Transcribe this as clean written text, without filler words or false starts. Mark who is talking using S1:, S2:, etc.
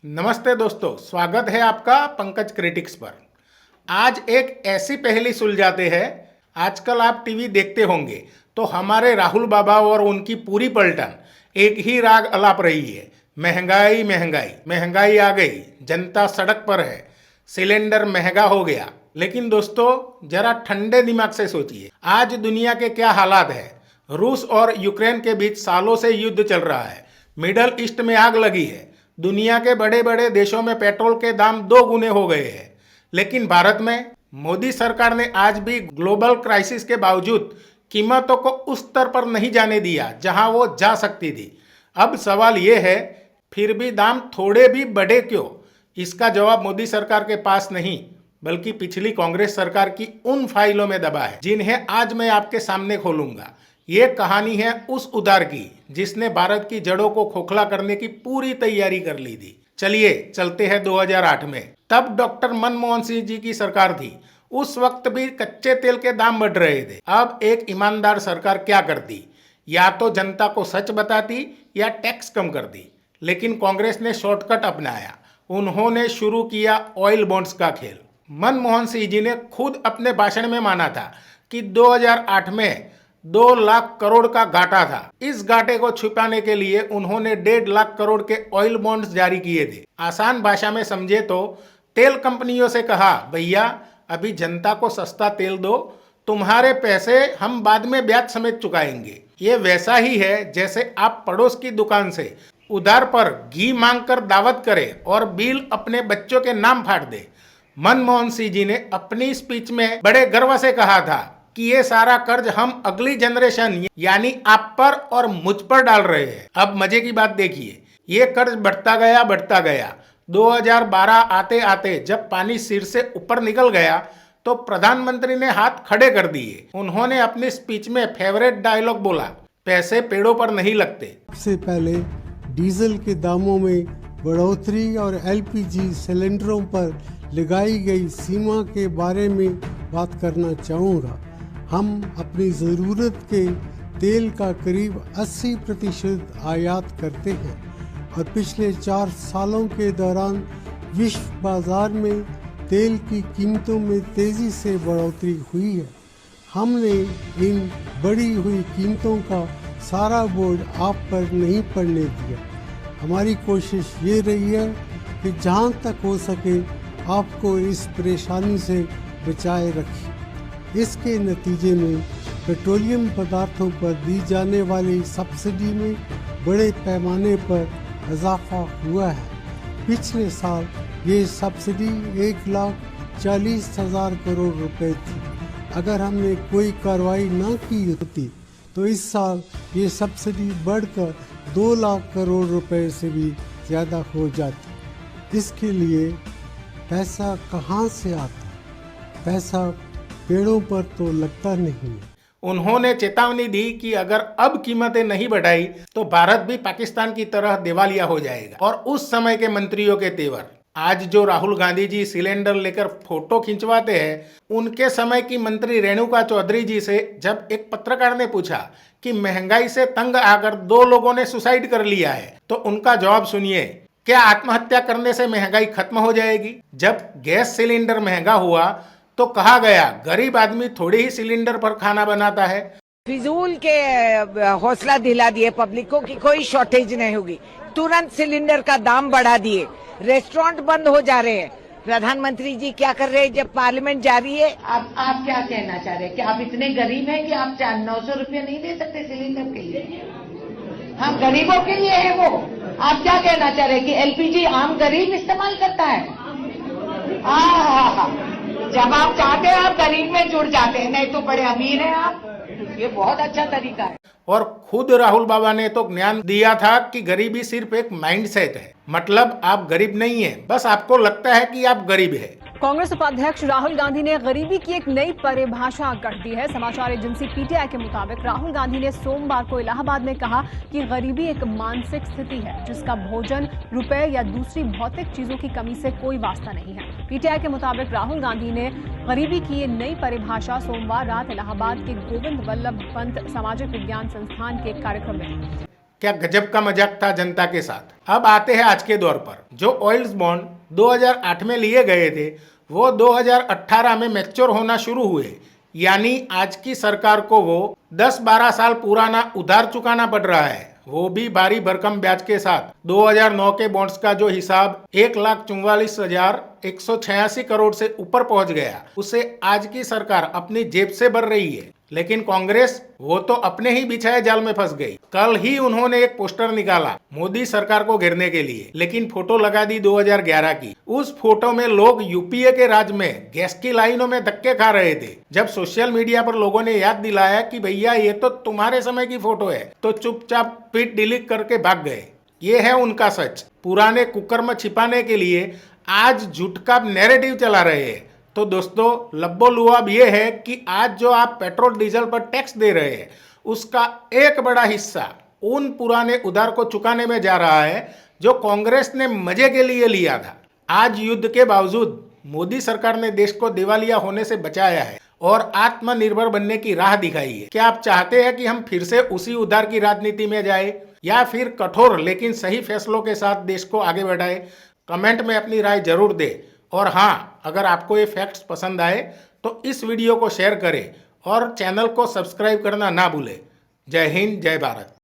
S1: नमस्ते दोस्तों, स्वागत है आपका पंकज क्रिटिक्स पर। आज एक ऐसी पहेली सुलझाते हैं। आजकल आप टीवी देखते होंगे तो हमारे राहुल बाबा और उनकी पूरी पलटन एक ही राग अलाप रही है। महंगाई महंगाई महंगाई आ गई, जनता सड़क पर है, सिलेंडर महंगा हो गया। लेकिन दोस्तों, जरा ठंडे दिमाग से सोचिए, आज दुनिया के क्या हालात है। रूस और यूक्रेन के बीच सालों से युद्ध चल रहा है, मिडल ईस्ट में आग लगी है, दुनिया के बड़े बड़े देशों में पेट्रोल के दाम 2 गुने हो गए हैं। लेकिन भारत में मोदी सरकार ने आज भी ग्लोबल क्राइसिस के बावजूद कीमतों को उस स्तर पर नहीं जाने दिया जहां वो जा सकती थी। अब सवाल ये है, फिर भी दाम थोड़े भी बढ़े क्यों? इसका जवाब मोदी सरकार के पास नहीं, बल्कि पिछली कांग्रेस सरकार की उन फाइलों में दबा है जिन्हें आज मैं आपके सामने खोलूंगा। ये कहानी है उस उधार की जिसने भारत की जड़ों को खोखला करने की पूरी तैयारी कर ली थी। चलिए चलते हैं 2008 में। तब डॉक्टर मनमोहन सिंह जी की सरकार थी। उस वक्त भी कच्चे तेल के दाम बढ़ रहे थे। अब एक ईमानदार सरकार क्या करती? या तो जनता को सच बताती या टैक्स कम कर दी। लेकिन कांग्रेस ने शॉर्टकट अपनाया। उन्होंने शुरू किया ऑयल बॉन्ड्स का खेल। मनमोहन सिंह जी ने खुद अपने भाषण में माना था कि 2008 में 2 लाख करोड़ का घाटा था। इस घाटे को छुपाने के लिए उन्होंने 1.5 लाख करोड़ के ऑयल बॉन्ड्स जारी किए थे। आसान भाषा में समझे तो तेल कंपनियों से कहा, भैया अभी जनता को सस्ता तेल दो, तुम्हारे पैसे हम बाद में ब्याज समेत चुकाएंगे। ये वैसा ही है जैसे आप पड़ोस की दुकान से उधार पर घी मांगकर दावत करें और बिल अपने बच्चों के नाम फाड़ दे। मनमोहन सिंह जी ने अपनी स्पीच में बड़े गर्व से कहा था कि ये सारा कर्ज हम अगली जनरेशन यानी आप पर और मुझ पर डाल रहे हैं। अब मजे की बात देखिए, ये कर्ज बढ़ता गया। 2012 आते आते जब पानी सिर से ऊपर निकल गया तो प्रधानमंत्री ने हाथ खड़े कर दिए। उन्होंने अपनी स्पीच में फेवरेट डायलॉग बोला, पैसे पेड़ों पर नहीं लगते।
S2: सबसे पहले डीजल के दामों में बढ़ोतरी और एलपीजी सिलेंडरों पर लगाई गई सीमा के बारे में बात करना चाहूँगा। हम अपनी ज़रूरत के तेल का करीब 80% आयात करते हैं और पिछले 4 सालों के दौरान विश्व बाजार में तेल की कीमतों में तेज़ी से बढ़ोतरी हुई है। हमने इन बढ़ी हुई कीमतों का सारा बोझ आप पर नहीं पड़ने दिया। हमारी कोशिश ये रही है कि जहाँ तक हो सके आपको इस परेशानी से बचाए रखें। इसके नतीजे में पेट्रोलियम पदार्थों पर दी जाने वाली सब्सिडी में बड़े पैमाने पर इजाफा हुआ है। पिछले साल ये सब्सिडी 1,40,000 करोड़ रुपए थी। अगर हमने कोई कार्रवाई ना की होती तो इस साल ये सब्सिडी बढ़कर 2 लाख करोड़ रुपए से भी ज़्यादा हो जाती। इसके लिए पैसा कहाँ से आता? पैसा पेड़ों पर तो लगता नहीं।
S1: उन्होंने चेतावनी दी कि अगर अब कीमतें नहीं बढ़ाई तो भारत भी पाकिस्तान की तरह दिवालिया हो जाएगा। और उस समय के मंत्रियों के तेवर, आज जो राहुल गांधी जी सिलेंडर लेकर फोटो खिंचवाते हैं, उनके समय की मंत्री रेणुका चौधरी जी से जब एक पत्रकार ने पूछा कि महंगाई से तंग आकर 2 लोगों ने सुसाइड कर लिया है, तो उनका जवाब सुनिए। क्या आत्महत्या करने से महंगाई खत्म हो जाएगी? जब गैस सिलेंडर महंगा हुआ तो कहा गया गरीब आदमी थोड़े ही सिलेंडर पर खाना बनाता है।
S3: फिजूल के हौसला दिला दिए पब्लिक को कि कोई शॉर्टेज नहीं होगी। तुरंत सिलेंडर का दाम बढ़ा दिए, रेस्टोरेंट बंद हो जा रहे हैं। प्रधानमंत्री जी क्या कर रहे हैं जब पार्लियामेंट जारी है? आप क्या कहना चाह रहे हैं कि आप इतने गरीब हैं कि आप 900 रुपये नहीं दे सकते सिलेंडर के लिए? हम गरीबों के लिए है वो। आप क्या कहना चाह रहे हैं कि एलपीजी आम गरीब इस्तेमाल करता है? जब आप चाहते हैं आप गरीब में जुड़ जाते हैं, नहीं तो बड़े अमीर हैं आप। ये बहुत अच्छा तरीका है।
S1: और खुद राहुल बाबा ने तो ज्ञान दिया था कि गरीबी सिर्फ एक माइंडसेट है। मतलब आप गरीब नहीं है, बस आपको लगता है कि आप गरीब है।
S4: कांग्रेस उपाध्यक्ष राहुल गांधी ने गरीबी की एक नई परिभाषा गढ़ दी है। समाचार एजेंसी पीटीआई के मुताबिक राहुल गांधी ने सोमवार को इलाहाबाद में कहा कि गरीबी एक मानसिक स्थिति है जिसका भोजन, रुपए या दूसरी भौतिक चीजों की कमी से कोई वास्ता नहीं है। पीटीआई के मुताबिक राहुल गांधी ने गरीबी की ये नई परिभाषा सोमवार रात इलाहाबाद के गोविंद वल्लभ पंत सामाजिक विज्ञान संस्थान के एक कार्यक्रम में।
S1: क्या गजब का मजाक था जनता के साथ। अब आते हैं आज के दौर पर। जो ऑयल्स बॉन्ड 2008 में लिए गए थे वो 2018 में मैच्योर होना शुरू हुए, यानी आज की सरकार को वो 10-12 साल पुराना उधार चुकाना पड़ रहा है, वो भी भारी भरकम ब्याज के साथ। 2009 के बॉन्ड्स का जो हिसाब 1,44,186 करोड़ से ऊपर पहुंच गया, उसे आज की सरकार अपनी जेब से भर रही है। लेकिन कांग्रेस वो तो अपने ही बिछाए जाल में फंस गई। कल ही उन्होंने एक पोस्टर निकाला मोदी सरकार को घेरने के लिए, लेकिन फोटो लगा दी 2011 की। उस फोटो में लोग यूपीए के राज में गैस की लाइनों में धक्के खा रहे थे। जब सोशल मीडिया पर लोगों ने याद दिलाया कि भैया ये तो तुम्हारे समय की फोटो है, तो चुपचाप ट्वीट डिलीट करके भाग गए। ये है उनका सच। पुराने कुकर्म छिपाने के लिए आज झूठ का नैरेटिव चला रहे हैं। तो दोस्तों, लब्बो लुआब ये है कि आज जो आप पेट्रोल डीजल पर टैक्स दे रहे हैं उसका एक बड़ा हिस्सा उन पुराने उधार को चुकाने में जा रहा है जो कांग्रेस ने मजे के लिए लिया था। आज युद्ध के बावजूद मोदी सरकार ने देश को दिवालिया होने से बचाया है और आत्मनिर्भर बनने की राह दिखाई है। क्या आप चाहते हैं कि हम फिर से उसी उधार की राजनीति में जाए या फिर कठोर लेकिन सही फैसलों के साथ देश को आगे बढ़ाए? कमेंट में अपनी राय जरूर दें। और हाँ, अगर आपको ये फैक्ट्स पसंद आए तो इस वीडियो को शेयर करें और चैनल को सब्सक्राइब करना ना भूलें। जय हिंद, जय भारत।